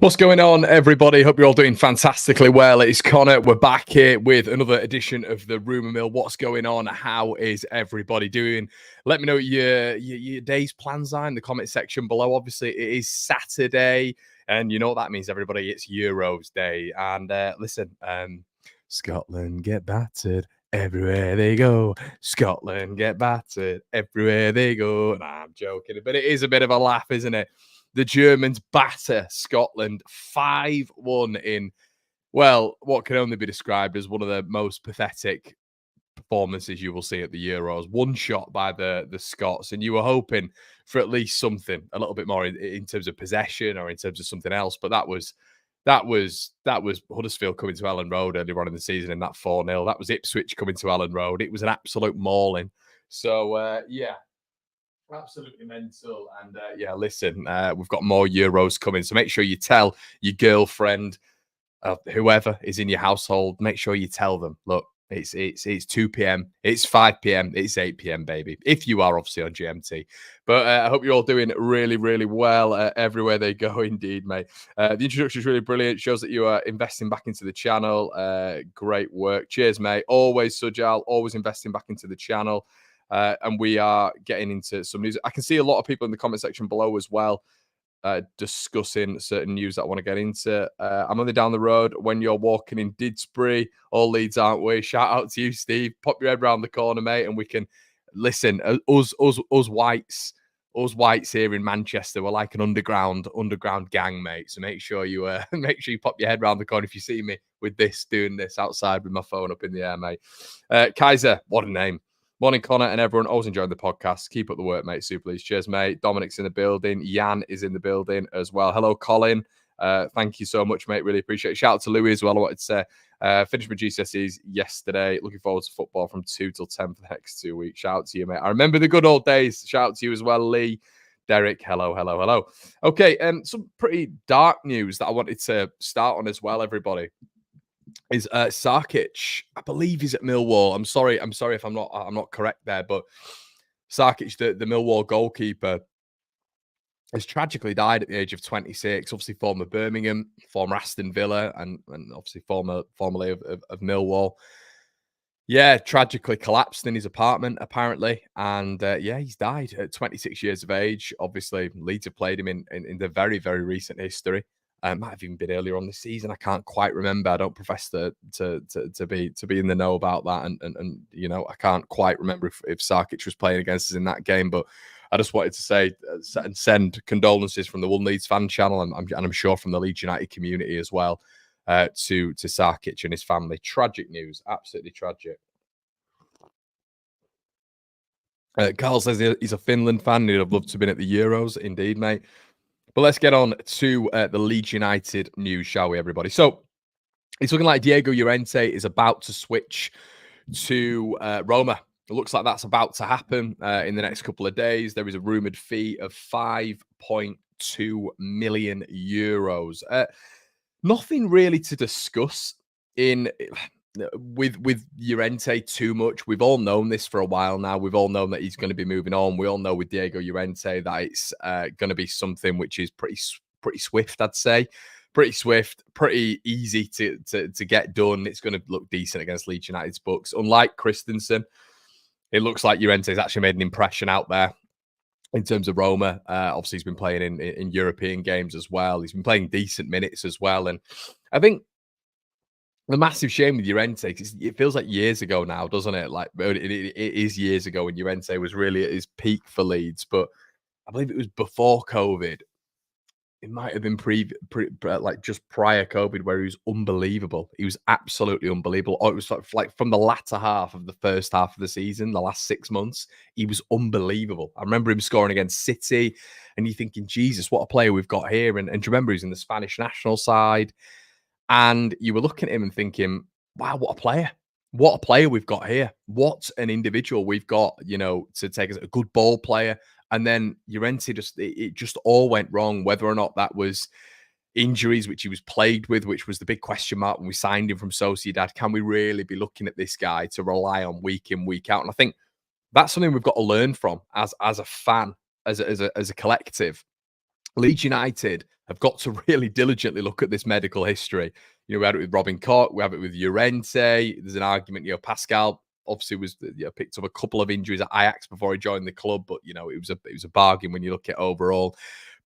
What's going on, everybody? Hope you're all doing fantastically well. It's Connor. We're back here with another edition of the Rumour Mill. What's going on? How is everybody doing? Let me know what your day's plans are in the comment section below. Obviously, it is Saturday, and you know what that means, everybody. It's Euros Day. And listen, Scotland get battered everywhere they go. Scotland get battered everywhere they go. Nah, I'm joking, but it is a bit of a laugh, isn't it? The Germans batter Scotland 5-1 in, well, what can only be described as one of the most pathetic performances you will see at the Euros. One shot by the Scots, and you were hoping for at least something a little bit more in terms of possession or in terms of something else. But that was Huddersfield coming to Ellen Road earlier on in the season in that 4-0. That was Ipswich coming to Ellen Road. It was an absolute mauling. So yeah. Absolutely mental. And yeah, listen, we've got more Euros coming. So make sure you tell your girlfriend, whoever is in your household, make sure you tell them, look, it's 2 p.m., it's 5 p.m., it's 8 p.m., baby. If you are obviously on GMT. But I hope you're all doing really, really well everywhere they go, indeed, mate. The introduction is really brilliant. Shows that you are investing back into the channel. Great work. Cheers, mate. Always Sujal, always investing back into the channel. And we are getting into some news. I can see a lot of people in the comment section below as well discussing certain news that I want to get into. I'm only down the road when you're walking in Didsbury. All Leeds, aren't we? Shout out to you, Steve. Pop your head round the corner, mate, and we can listen. Us whites here in Manchester, we're like an underground gang, mate. So make sure you pop your head round the corner if you see me with doing this outside with my phone up in the air, mate. Kaiser, what a name. Morning, Connor, and everyone. Always enjoying the podcast. Keep up the work, mate. Super, please. Cheers, mate. Dominic's in the building. Jan is in the building as well. Hello, Colin. Thank you so much, mate. Really appreciate it. Shout out to Louis as well. I wanted to say, finished my GCSEs yesterday. Looking forward to football from 2 till 10 for the next 2 weeks. Shout out to you, mate. I remember the good old days. Shout out to you as well, Lee. Derek, hello. Okay, some pretty dark news that I wanted to start on as well, everybody. Is Sarkic? I believe he's at Millwall. I'm sorry if I'm not correct there, but Sarkic, the Millwall goalkeeper, has tragically died at the age of 26. Obviously, former Birmingham, former Aston Villa, and obviously formerly of Millwall. Yeah, tragically collapsed in his apartment apparently, and yeah, he's died at 26 years of age. Obviously, Leeds have played him in the very, very recent history. Might have even been earlier on this season. I can't quite remember. I don't profess to be in the know about that, and you know, I can't quite remember if Sarkic was playing against us in that game. But I just wanted to say and send condolences from the One Leeds Fan Channel, and I'm sure from the Leeds United community as well, to Sarkic and his family. Tragic news, absolutely tragic. Carl says he's a Finland fan. He'd have loved to have been at the Euros. Indeed, mate. But let's get on to the Leeds United news, shall we, everybody? So it's looking like Diego Llorente is about to switch to Roma. It looks like that's about to happen in the next couple of days. There is a rumoured fee of 5.2 million euros. Nothing really to discuss with Llorente too much. We've all known this for a while now. We've all known that he's going to be moving on. We all know with Diego Llorente that it's going to be something which is pretty swift, I'd say. Pretty swift, pretty easy to get done. It's going to look decent against Leeds United's books. Unlike Christensen, it looks like Llorente's actually made an impression out there in terms of Roma. Obviously, he's been playing in European games as well. He's been playing decent minutes as well. And I think the massive shame with Llorente, it feels like years ago now, doesn't it? Like it is years ago when Llorente was really at his peak for Leeds, but I believe it was before COVID. It might have been like just prior COVID, where he was unbelievable. He was absolutely unbelievable. Oh, it was like from the latter half of the first half of the season, the last 6 months, he was unbelievable. I remember him scoring against City, and you're thinking, Jesus, what a player we've got here. And do you remember he's in the Spanish national side? And you were looking at him and thinking, wow, what a player. What a player we've got here. What an individual we've got, you know, to take as a good ball player. And then Llorente it just all went wrong, whether or not that was injuries, which he was plagued with, which was the big question mark when we signed him from Sociedad. Can we really be looking at this guy to rely on week in, week out? And I think that's something we've got to learn from as a fan, as a collective. Leeds United have got to really diligently look at this medical history. We had it with Robin Koch, we have it with Llorente. There's an argument, Pascal obviously was picked up a couple of injuries at Ajax before he joined the club, but it was a bargain when you look at overall.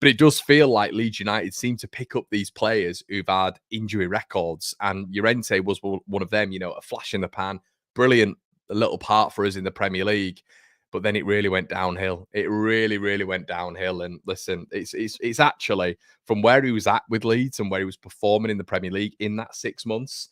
But it does feel like Leeds United seem to pick up these players who've had injury records, and Llorente was one of them. A flash in the pan, brilliant little part for us in the Premier League. But then it really went downhill. It really, really went downhill. And listen, it's actually from where he was at with Leeds and where he was performing in the Premier League in that 6 months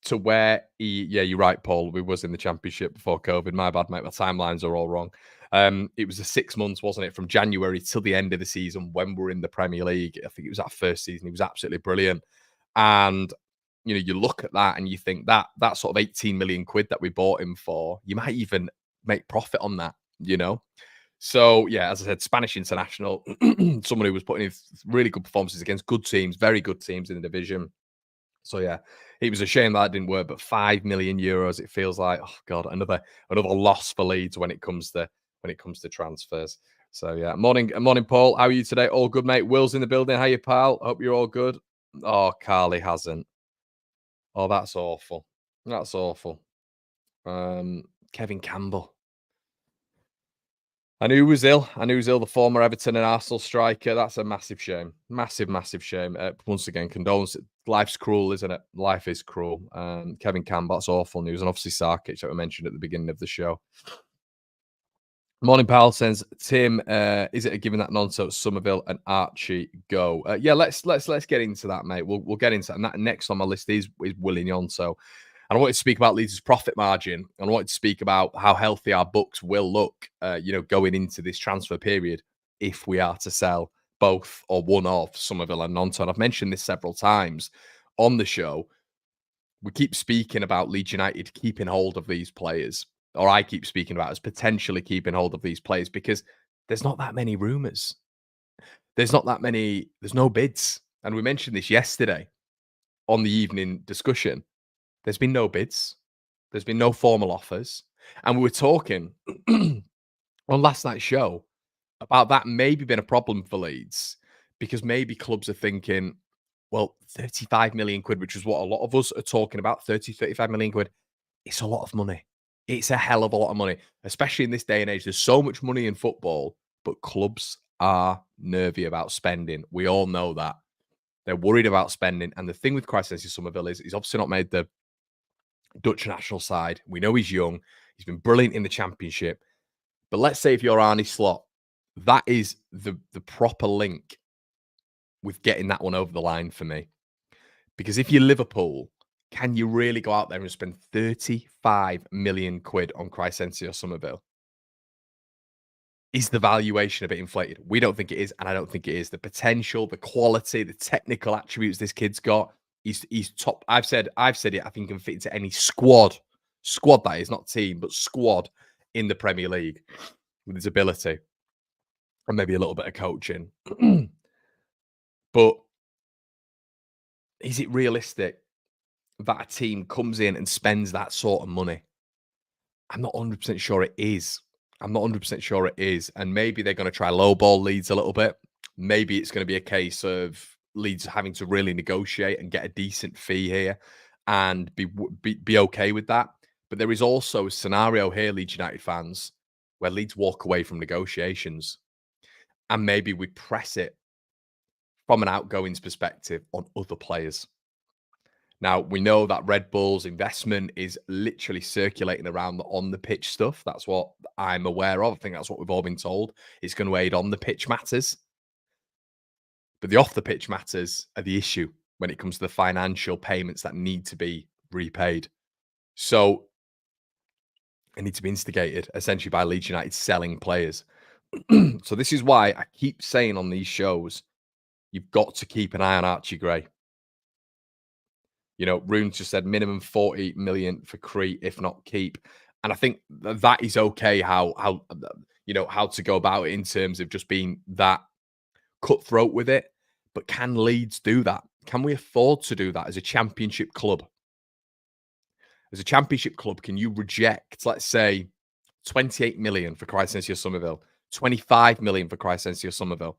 to where you're right, Paul. We was in the Championship before COVID. My bad, mate. My timelines are all wrong. It was the 6 months, wasn't it, from January till the end of the season when we're in the Premier League. I think it was that first season. He was absolutely brilliant. And you look at that and you think that sort of 18 million quid that we bought him for, you might even make profit on that, So, yeah, as I said, Spanish international, someone who was putting in really good performances against good teams, very good teams in the division. So, yeah, it was a shame that didn't work, but 5 million euros, it feels like, oh God, another loss for Leeds when it comes to transfers. So, yeah, morning, Paul. How are you today? All good, mate. Will's in the building. How you, pal? Hope you're all good. Oh, Carly hasn't. Oh, that's awful. That's awful. Kevin Campbell. I knew he was ill. The former Everton and Arsenal striker. That's a massive shame. Massive, massive shame. Once again, condolences. Life's cruel, isn't it? Life is cruel. Kevin Campbell, that's awful news. And obviously Sarkic that we mentioned at the beginning of the show. Morning, pal, says Tim. Is it a given that Nonso, Somerville, and Archie go? Yeah, let's get into that, mate. We'll get into that. And that next on my list is Willie Nonso. And I wanted to speak about Leeds' profit margin. And I wanted to speak about how healthy our books will look, going into this transfer period if we are to sell both or one of Somerville and Nonso. And I've mentioned this several times on the show. We keep speaking about Leeds United keeping hold of these players, or I keep speaking about as potentially keeping hold of these players because there's not that many rumours. There's no bids. And we mentioned this yesterday on the evening discussion. There's been no bids. There's been no formal offers. And we were talking on last night's show about that maybe being a problem for Leeds because maybe clubs are thinking, well, 35 million quid, which is what a lot of us are talking about, 35 million quid. It's a lot of money. It's a hell of a lot of money, especially in this day and age. There's so much money in football, but clubs are nervy about spending. We all know that. They're worried about spending. And the thing with Crysencio Somerville is he's obviously not made the Dutch national side. We know he's young. He's been brilliant in the Championship. But let's say if you're Arne Slot, that is the proper link with getting that one over the line for me. Because if you're Liverpool, can you really go out there and spend 35 million quid on Crysencio Somerville? Is the valuation a bit inflated? We don't think it is, and I don't think it is. The potential, the quality, the technical attributes this kid's got, he's top. I've said it. I think he can fit into any squad that is, not team, but squad in the Premier League with his ability and maybe a little bit of coaching. But is it realistic that a team comes in and spends that sort of money? I'm not 100% sure it is. And maybe they're going to try lowball Leeds a little bit. Maybe it's going to be a case of Leeds having to really negotiate and get a decent fee here and be okay with that. But there is also a scenario here, Leeds United fans, where Leeds walk away from negotiations and maybe we press it from an outgoings perspective on other players. Now, we know that Red Bull's investment is literally circulating around the on-the-pitch stuff. That's what I'm aware of. I think that's what we've all been told. It's going to aid on the pitch matters. But the off-the-pitch matters are the issue when it comes to the financial payments that need to be repaid. So it needs to be instigated, essentially, by Leeds United selling players. So this is why I keep saying on these shows, you've got to keep an eye on Archie Gray. Rune just said minimum 40 million for Cree, if not keep. And I think that is okay how to go about it in terms of just being that cutthroat with it. But can Leeds do that? Can we afford to do that as a Championship club? As a Championship club, can you reject, let's say, 28 million for Crysencio Somerville, 25 million for Crysencio Somerville?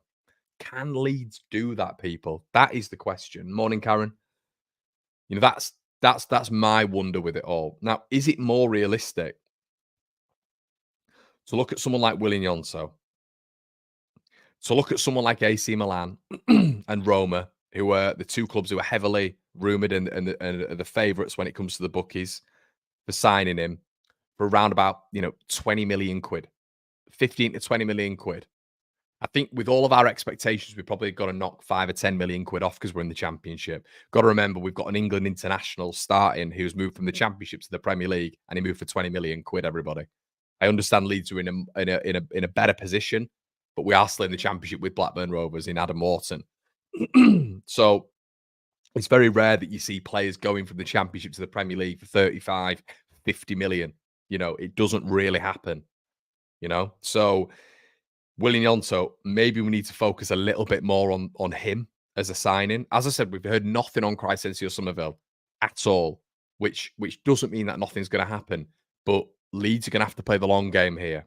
Can Leeds do that, people? That is the question. Morning, Karen. You know, that's my wonder with it all. Now, is it more realistic to look at someone like Willian Yonso, to look at someone like AC Milan and Roma, who are the two clubs who are heavily rumoured and are the favourites when it comes to the bookies for signing him for around about, 20 million quid, 15 to 20 million quid. I think with all of our expectations, we've probably got to knock 5 or 10 million quid off because we're in the Championship. Got to remember, we've got an England international starting who's moved from the Championship to the Premier League, and he moved for 20 million quid. Everybody, I understand Leeds are in a better position, but we are still in the Championship with Blackburn Rovers in Adam Wharton. So it's very rare that you see players going from the Championship to the Premier League for 35, 50 million. It doesn't really happen. So Willian Yonso, maybe we need to focus a little bit more on him as a signing. As I said, we've heard nothing on Crysencio Somerville at all, which doesn't mean that nothing's going to happen. But Leeds are going to have to play the long game here.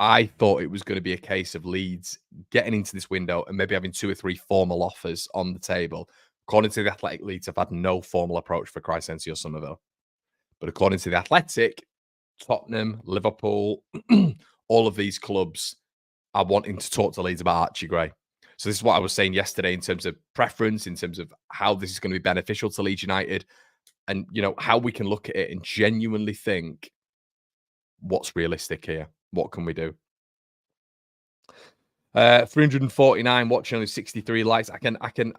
I thought it was going to be a case of Leeds getting into this window and maybe having 2 or 3 formal offers on the table. According to the Athletic, Leeds have had no formal approach for Crysencio Somerville. But according to the Athletic, Tottenham, Liverpool, all of these clubs are wanting to talk to Leeds about Archie Gray. So this is what I was saying yesterday in terms of preference, in terms of how this is going to be beneficial to Leeds United, and how we can look at it and genuinely think, what's realistic here? What can we do? 349 watching, only 63 likes. I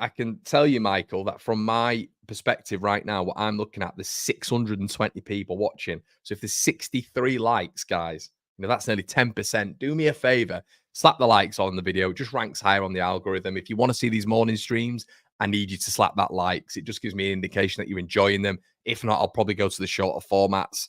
can tell you, Michael, that from my perspective right now, what I'm looking at, there's 620 people watching. So if there's 63 likes, guys, that's nearly 10%. Do me a favor, slap the likes on the video. It just ranks higher on the algorithm. If you want to see these morning streams, I need you to slap that likes. It just gives me an indication that you're enjoying them. If not, I'll probably go to the shorter formats.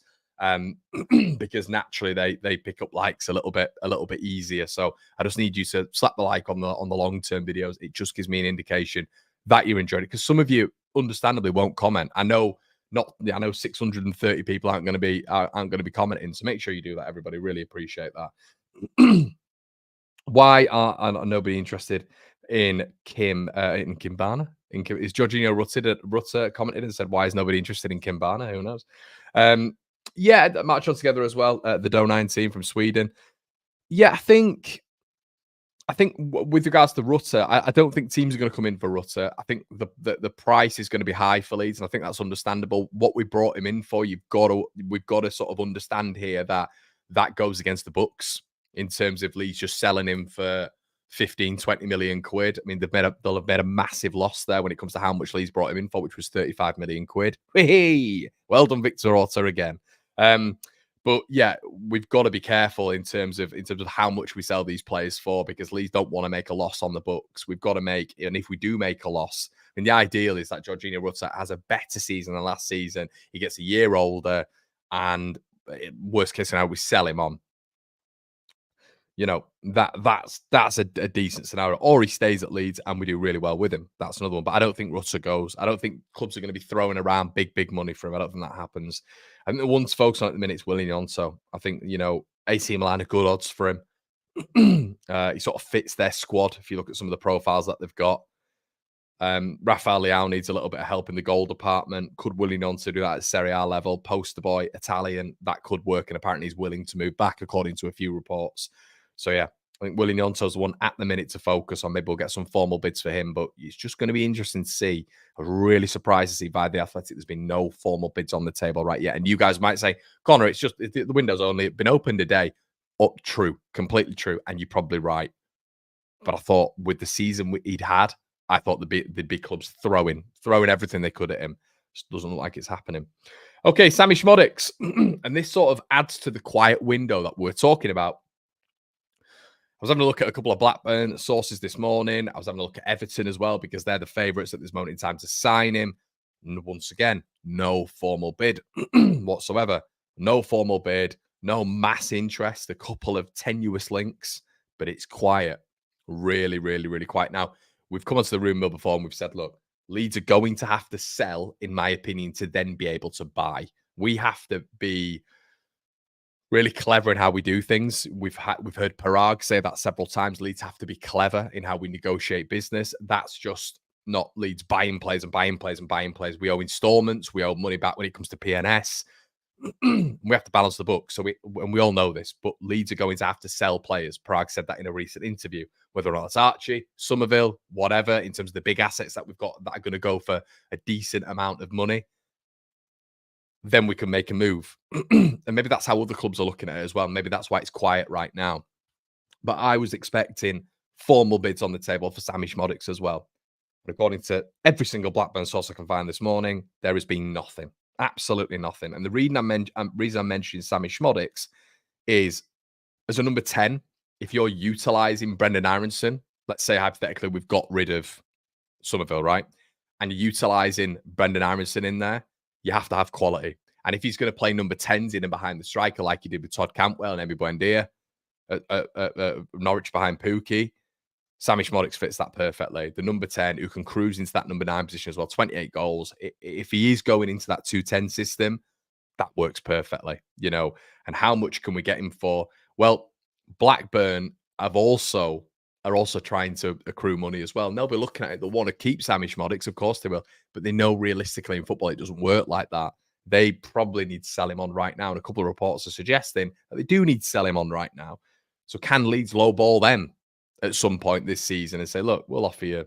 Because naturally they pick up likes a little bit easier. So I just need you to slap the like on the long-term videos. It just gives me an indication that you enjoyed it, because some of you understandably won't comment. I know 630 people aren't going to be commenting, so make sure you do that, everybody. Really appreciate that. Why are nobody interested in Kimbana? Is Jorginho Rutter commented and said, why is nobody interested in Kimbana? Who knows? Yeah, match on together as well. The Do9 team from Sweden. Yeah, I think with regards to Rutter, I don't think teams are going to come in for Rutter. I think the price is going to be high for Leeds, and I think that's understandable. What we brought him in for, we've got to sort of understand here that goes against the books in terms of Leeds just selling him for 15, 20 million quid. I mean, they'll have made a massive loss there when it comes to how much Leeds brought him in for, which was 35 million quid. Hey, well done, Victor Orta again. But yeah, we've got to be careful in terms of how much we sell these players for, because Leeds don't want to make a loss on the books. We've got to and if we do make a loss, then the ideal is that Jorginho Rutter has a better season than last season. He gets a year older, and worst case scenario, we sell him on. That's a decent scenario. Or he stays at Leeds and we do really well with him. That's another one. But I don't think Rutter goes. I don't think clubs are going to be throwing around big money for him. I don't think that happens. I think the ones focused on at the minute is Willian Yonso. I think, AC Milan are good odds for him. He sort of fits their squad if you look at some of the profiles that they've got. Rafael Leao needs a little bit of help in the goal department. Could Willian Yonso do that at Serie A level? Poster boy, Italian, that could work. And apparently he's willing to move back, according to a few reports. So, yeah, I think Willian Yonso's the one at the minute to focus on. Maybe we'll get some formal bids for him, but it's just going to be interesting to see. I was really surprised to see by the Athletic there's been no formal bids on the table right yet. And you guys might say, Connor, it's just the window's only been opened a day. Oh, true, completely true. And you're probably right. But I thought with the season he'd had, I thought the big clubs throwing everything they could at him. Just doesn't look like it's happening. Okay, Sammie Szmodics. And this sort of adds to the quiet window that we're talking about. I was having a look at a couple of Blackburn sources this morning. I was having a look at Everton as well, because they're the favourites at this moment in time to sign him. And once again, no formal bid whatsoever. No formal bid, no mass interest, a couple of tenuous links, but it's quiet. Really, really, really quiet. Now, we've come onto the room mill before and we've said, look, Leeds are going to have to sell, in my opinion, to then be able to buy. We have to be really clever in how we do things. We've heard Parag say that several times. Leeds have to be clever in how we negotiate business. That's just not Leeds buying players and buying players and buying players. We owe installments. We owe money back when it comes to PNS. We have to balance the book. And we all know this, but Leeds are going to have to sell players. Parag said that in a recent interview, whether or not it's Archie, Somerville, whatever, in terms of the big assets that we've got that are going to go for a decent amount of money, then we can make a move. And maybe that's how other clubs are looking at it as well. Maybe that's why it's quiet right now. But I was expecting formal bids on the table for Sammie Szmodics as well. But according to every single Blackburn source I can find this morning, there has been nothing. Absolutely nothing. And the reason I'm mentioning Sammie Szmodics is, as a number 10, if you're utilising Brendan Aronson, let's say hypothetically we've got rid of Somerville, right? And you're utilising Brendan Aronson in there, you have to have quality. And if he's going to play number 10s in and behind the striker like he did with Todd Cantwell and Emi Buendia, Norwich behind Pookie, Sammie Szmodics fits that perfectly. The number 10 who can cruise into that number 9 position as well, 28 goals. If he is going into that 2-10 system, that works perfectly, you know. And how much can we get him for? Well, Blackburn are also trying to accrue money as well. And they'll be looking at it. They'll want to keep Sammie Szmodics, of course they will. But they know realistically in football it doesn't work like that. They probably need to sell him on right now. And a couple of reports are suggesting that they do need to sell him on right now. So can Leeds lowball them at some point this season and say, look, we'll offer you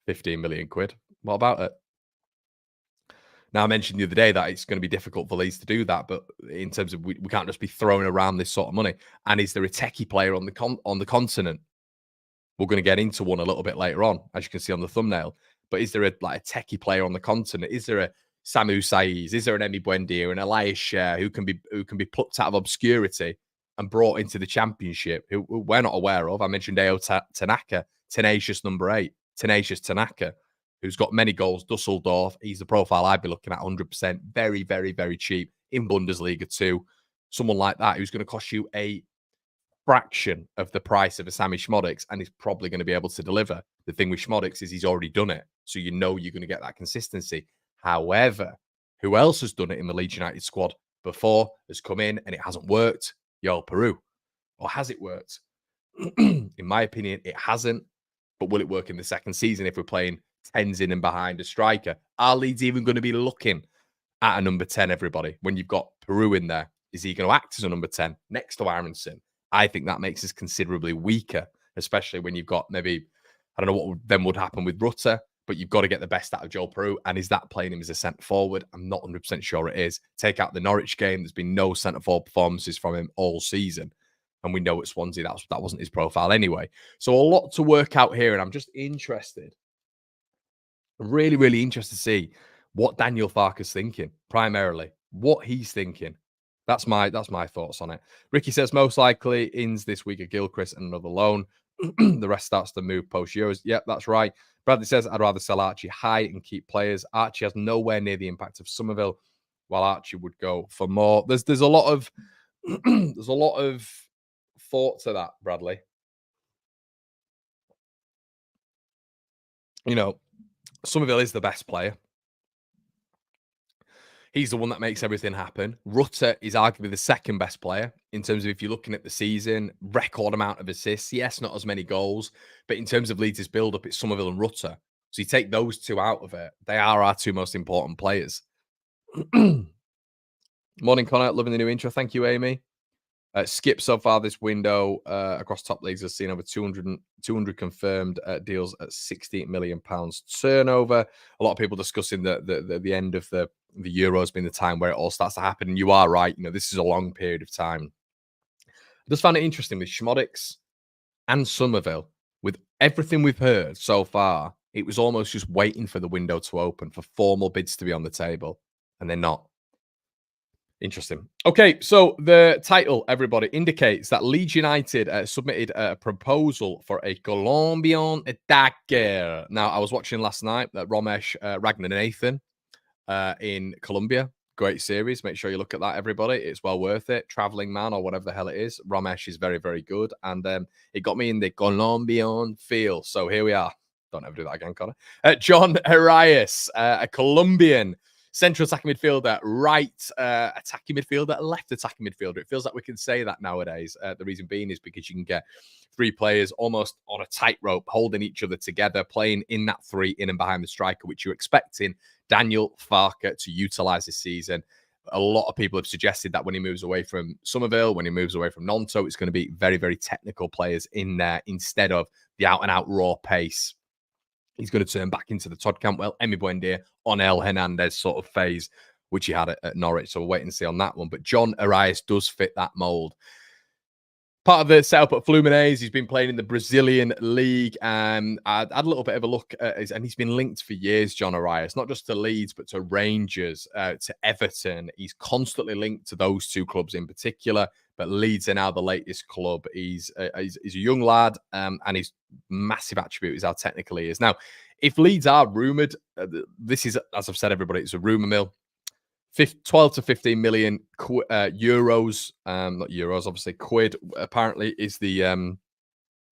15 million quid. What about it? Now, I mentioned the other day that it's going to be difficult for Leeds to do that, but in terms of we can't just be throwing around this sort of money. And is there a techie player on the continent? We're going to get into one a little bit later on, as you can see on the thumbnail. But is there a techie player on the continent? Is there a Samu Saiz? Is there an Emi Buendia, an Elias Scher who can be plucked out of obscurity and brought into the Championship, who we're not aware of? I mentioned Ao Tanaka, tenacious number 8, tenacious Tanaka, who's got many goals. Dusseldorf, he's the profile I'd be looking at 100%. Very, very, very cheap in Bundesliga too. Someone like that who's going to cost you a fraction of the price of a Sammie Szmodics and is probably going to be able to deliver. The thing with Szmodics is he's already done it. So you know you're going to get that consistency. However, who else has done it in the Leeds United squad before, has come in and it hasn't worked? Yo, Peru. Or has it worked? In my opinion, it hasn't. But will it work in the second season if we're playing 10s in and behind a striker? Are Leeds even going to be looking at a number 10, everybody, when you've got Peru in there? Is he going to act as a number 10 next to Aronson? I think that makes us considerably weaker, especially when you've got maybe, I don't know what then would happen with Rutter, but you've got to get the best out of Joel Peru. And is that playing him as a centre forward? I'm not 100% sure it is. Take out the Norwich game. There's been no centre forward performances from him all season. And we know at Swansea that wasn't his profile anyway. So a lot to work out here. And I'm just interested, really, really interested to see what Daniel Farke's thinking, primarily. What he's thinking. That's my thoughts on it. Ricky says most likely ins this week are Gilchrist and another loan. The rest starts to move post Euros. Yep, that's right. Bradley says I'd rather sell Archie high and keep players. Archie has nowhere near the impact of Somerville, while Archie would go for more. There's a lot of there's a lot of thought to that, Bradley. You know, Somerville is the best player. He's the one that makes everything happen. Rutter is arguably the second best player in terms of if you're looking at the season, record amount of assists. Yes, not as many goals, but in terms of Leeds' build-up, it's Somerville and Rutter. So you take those two out of it, they are our two most important players. Morning, Connor. Loving the new intro. Thank you, Amy. Skip so far this window across top leagues has seen over 200 confirmed deals at £60 million turnover. A lot of people discussing the end of the Euros being the time where it all starts to happen. And you are right. You know, this is a long period of time. I just found it interesting with Szmodics and Somerville. With everything we've heard so far, it was almost just waiting for the window to open for formal bids to be on the table, and they're not. Interesting. Okay, so the title, everybody, indicates that Leeds United submitted a proposal for a Colombian attacker. Now, I was watching last night that Ramesh Raghunathan in Colombia. Great series. Make sure you look at that, everybody. It's well worth it. Traveling Man or whatever the hell it is. Ramesh is very, very good. And it got me in the Colombian feel. So here we are. Don't ever do that again, Connor. John Arias, a Colombian. central attacking midfielder, right attacking midfielder, left attacking midfielder. It feels like we can say that nowadays. The reason being is because you can get three players almost on a tightrope, holding each other together, playing in that three, in and behind the striker, which you're expecting Daniel Farke to utilize this season. A lot of people have suggested that when he moves away from Somerville, when he moves away from Nanto, it's going to be very, very technical players in there instead of the out-and-out raw pace. He's going to turn back into the Todd Cantwell, Emi Buendia, Onel Hernandez sort of phase, which he had at Norwich. So we'll wait and see on that one. But John Arias does fit that mould. Part of the setup at Fluminense, he's been playing in the Brazilian league. I had a little bit of a look at his, and he's been linked for years, John Arias, not just to Leeds, but to Rangers, to Everton. He's constantly linked to those two clubs in particular, but Leeds are now the latest club. He's a young lad, and his massive attribute is how technical he is. Now, if Leeds are rumoured, this is, as I've said, everybody, it's a rumour mill. 12 to 15 million euros, not euros, obviously quid. Apparently, is the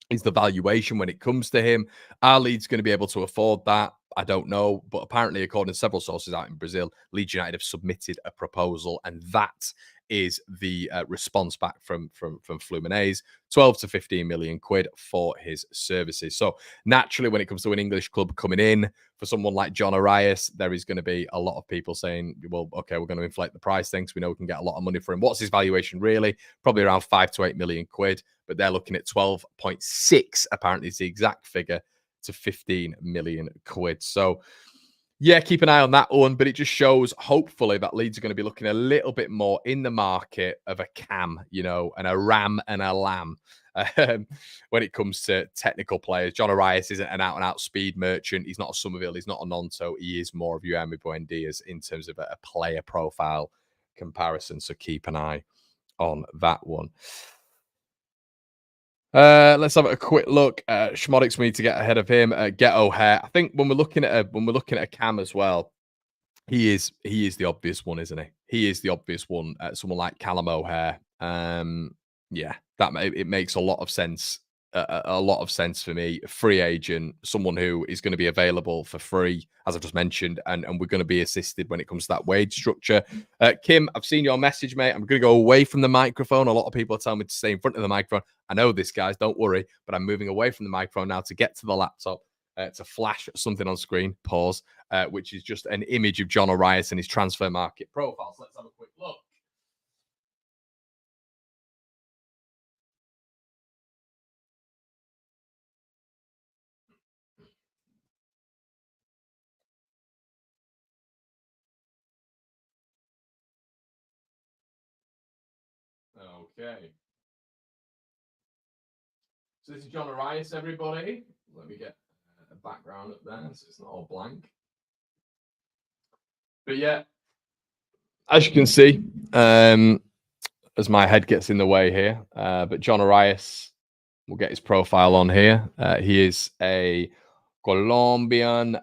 valuation when it comes to him. Are Leeds going to be able to afford that? I don't know, but apparently, according to several sources out in Brazil, Leeds United have submitted a proposal, and that is the response back from Fluminense. 12 to 15 million quid for his services. So naturally, when it comes to an English club coming in for someone like John Arias, there is going to be a lot of people saying, well, okay, we're going to inflate the price thing because we know we can get a lot of money for him. What's his valuation really? Probably around 5 to 8 million quid, but they're looking at 12.6, apparently is the exact figure, to 15 million quid. So yeah, keep an eye on that one, but it just shows, hopefully, that Leeds are going to be looking a little bit more in the market of a Cam, and a Ram and a Lamb when it comes to technical players. John Arias isn't an out-and-out speed merchant. He's not a Somerville. He's not a Nanto. He is more of your Emi Buendias in terms of a player profile comparison, so keep an eye on that one. Let's have a quick look. Szmodics, we need to get ahead of him. Get O'Hare. I think when we're looking at a Cam as well, he is the obvious one, isn't he? He is the obvious one. Someone like Callum O'Hare. Yeah, it makes a lot of sense. A lot of sense for me. Free agent, someone who is going to be available for free, as I've just mentioned, and we're going to be assisted when it comes to that wage structure. Kim, I've seen your message, mate. I'm going to go away from the microphone. A lot of people are telling me to stay in front of the microphone. I know this, guys, don't worry, but I'm moving away from the microphone now to get to the laptop to flash something on screen, pause, which is just an image of John Arias and his transfer market profile. So let's have a quick look. Okay. So this is John Arias, everybody. Let me get a background up there so it's not all blank. But yeah, as you can see, as my head gets in the way here, but John Arias, we'll get his profile on here. He is a Colombian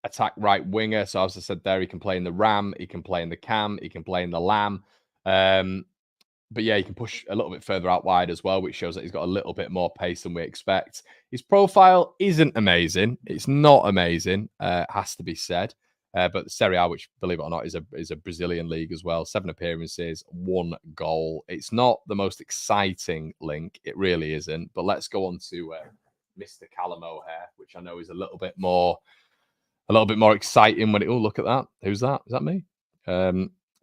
attack right winger. So as I said there, he can play in the Ram, he can play in the Cam, he can play in the Lamb. But yeah, he can push a little bit further out wide as well, which shows that he's got a little bit more pace than we expect. His profile isn't amazing. It's not amazing, has to be said. But Serie A, which, believe it or not, is a Brazilian league as well. 7 appearances, 1 goal. It's not the most exciting link. It really isn't. But let's go on to Mr. Callum O'Hare, which I know is a little bit more exciting when it. Oh, look at that. Who's that? Is that me?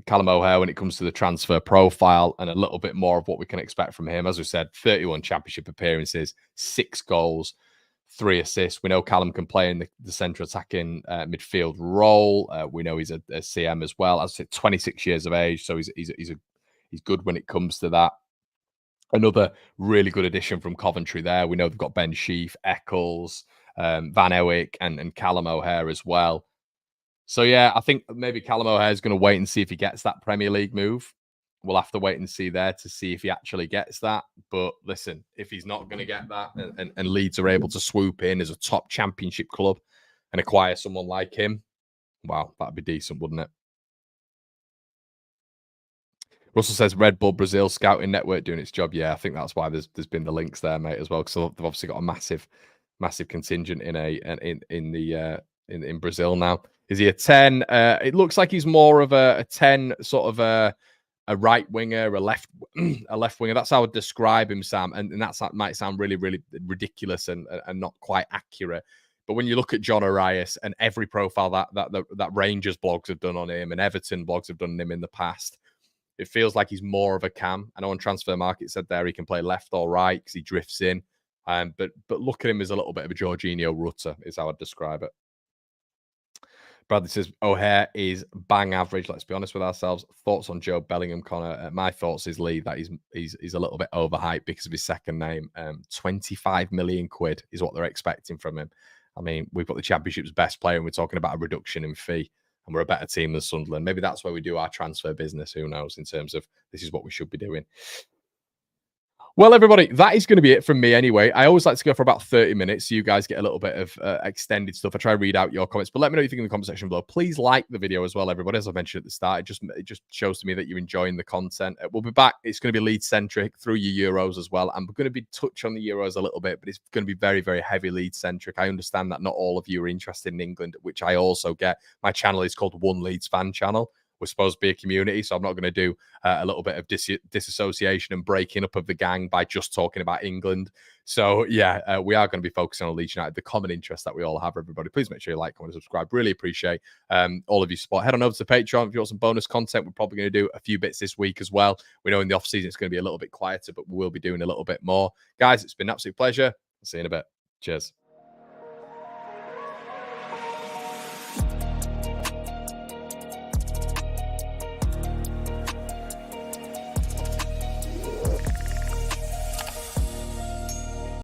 Callum O'Hare, when it comes to the transfer profile and a little bit more of what we can expect from him. As we said, 31 championship appearances, 6 goals, 3 assists. We know Callum can play in the central attacking midfield role. We know he's a CM as well. As I said, 26 years of age, so he's good when it comes to that. Another really good addition from Coventry there. We know they've got Ben Sheaf, Eccles, Van Ewick, and Callum O'Hare as well. So yeah, I think maybe Callum O'Hare is going to wait and see if he gets that Premier League move. We'll have to wait and see there to see if he actually gets that. But listen, if he's not going to get that and Leeds are able to swoop in as a top championship club and acquire someone like him, wow, that'd be decent, wouldn't it? Russell says Red Bull Brazil scouting network doing its job. Yeah, I think that's why there's been the links there, mate, as well. Because they've obviously got a massive contingent in in Brazil now. Is he a 10? It looks like he's more of a 10, sort of a right winger, a left winger. That's how I would describe him, Sam. And that might sound really, really ridiculous and not quite accurate. But when you look at John Arias and every profile that Rangers blogs have done on him and Everton blogs have done on him in the past, it feels like he's more of a cam. I know on Transfer Market said there he can play left or right because he drifts in. But look at him as a little bit of a Jorginho Rutter is how I'd describe it. Bradley says O'Hare is bang average. Let's be honest with ourselves. Thoughts on Joe Bellingham, Connor? My thoughts is Lee that he's a little bit overhyped because of his second name. 25 million quid is what they're expecting from him. I mean, we've got the Championship's best player, and we're talking about a reduction in fee, and we're a better team than Sunderland. Maybe that's where we do our transfer business. Who knows? In terms of this is what we should be doing. Well, everybody, that is going to be it from me anyway. I always like to go for about 30 minutes so you guys get a little bit of extended stuff. I try to read out your comments, but let me know what you think in the comment section below. Please like the video as well, everybody. As I mentioned at the start, it just shows to me that you're enjoying the content. We'll be back. It's going to be Leeds-centric through your Euros as well. And we're going to be touch on the Euros a little bit, but it's going to be very, very heavy Leeds-centric. I understand that not all of you are interested in England, which I also get. My channel is called One Leeds Fan Channel. We're supposed to be a community, so I'm not going to do a little bit of disassociation and breaking up of the gang by just talking about England. So, yeah, we are going to be focusing on Leeds United, the common interest that we all have, everybody. Please make sure you like, comment, and subscribe. Really appreciate all of your support. Head on over to Patreon if you want some bonus content. We're probably going to do a few bits this week as well. We know in the off-season it's going to be a little bit quieter, but we will be doing a little bit more. Guys, it's been an absolute pleasure. I'll see you in a bit. Cheers.